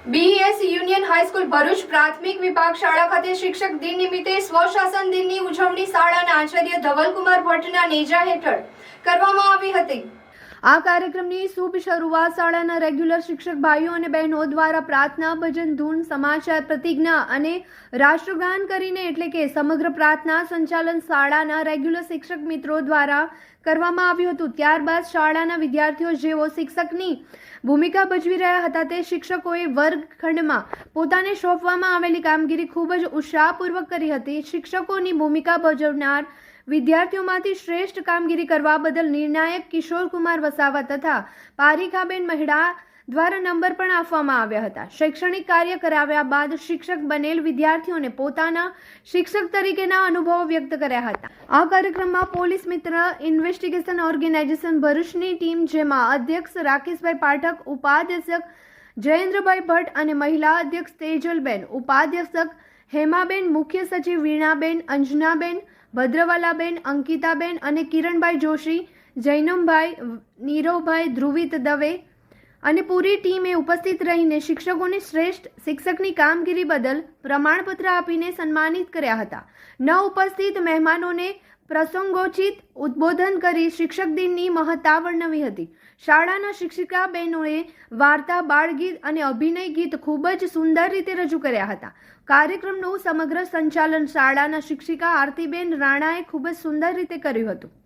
બીઈએસ union high school Bharuch પ્રાથમિક વિભાગ શાળા ખાતે શિક્ષક દિન નિમિત્તે સ્વશાસન દિનની ઉજવણી શાળાના આચાર્ય ધવલકુમાર ભટ્ટના નેજા હેઠળ કરવામાં આવી હતી। આ કાર્યક્રમની શુભ શરૂઆત શાળાના રેગ્યુલર શિક્ષક ભાઈઓ અને બહેનો દ્વારા પ્રાર્થના, ભજન, ધૂન, સમાચાર, પ્રતિજ્ઞા અને રાષ્ટ્રગાન કરીને એટલે કે સમગ્ર પ્રાર્થના સંચાલન શાળાના રેગ્યુલર શિક્ષક મિત્રો દ્વારા કરવામાં આવ્યું હતું। ત્યારબાદ શાળાના વિદ્યાર્થીઓ જેઓ શિક્ષકની ભૂમિકા ભજવી રહ્યા હતા તે શિક્ષકોએ વર્ગખંડમાં પોતાને સોંપવામાં આવેલી કામગીરી ખૂબ જ ઉત્સાહપૂર્વક કરી હતી। શિક્ષકોની ભૂમિકા ભજવનાર વિદ્યાર્થીઓમાંથી શ્રેષ્ઠ કામગીરી કરવા બદલ નિર્ણાયક કિશોરકુમાર વસાવા તથા પારિકાબેન મહેડા દ્વારા નંબર પણ આપવામાં આવ્યા હતા। શૈક્ષણિક કાર્ય કરાવ્યા બાદ શિક્ષક બનેલ વિદ્યાર્થીઓને પોતાના શિક્ષક તરીકેના અનુભવો વ્યક્ત કર્યા હતા। આ કાર્યક્રમમાં પોલીસ મિત્ર ઇન્વેસ્ટિગેશન ઓર્ગેનાઇઝેશન ભરૂચની ટીમ જેમાં અધ્યક્ષ રાકેશભાઈ પાઠક, ઉપાધ્યક્ષ જયેન્દ્રભાઈ ભટ્ટ અને મહિલા અધ્યક્ષ તેજલબેન, ઉપાધ્યક્ષક હેમાબેન, મુખ્ય સચિવ વીણાબેન, અંજનાબેન, ભદ્રવાલાબેન, અંકિતાબેન અને કિરણભાઈ જોશી, જૈનમભાઈ, નીરવભાઈ, ધ્રુવિત દવે અને પૂરી ટીમે ઉપસ્થિત રહીને શિક્ષકોને શ્રેષ્ઠ શિક્ષકની કામગીરી બદલ પ્રમાણપત્ર આપીને સન્માનિત કર્યા હતા। ન ઉપસ્થિત મહેમાનોને પ્રસંગોચિત ઉદ્બોધન કરી શિક્ષક દિનની મહત્તા વર્ણવી હતી। શાળાના શિક્ષિકા બહેનોએ વાર્તા, બાળગીત અને અભિનય ગીત ખૂબ જ સુંદર રીતે રજૂ કર્યા હતા। કાર્યક્રમનું સમગ્ર સંચાલન શાળાના શિક્ષિકા આરતીબેન રાણાએ ખૂબ જ સુંદર રીતે કર્યું હતું।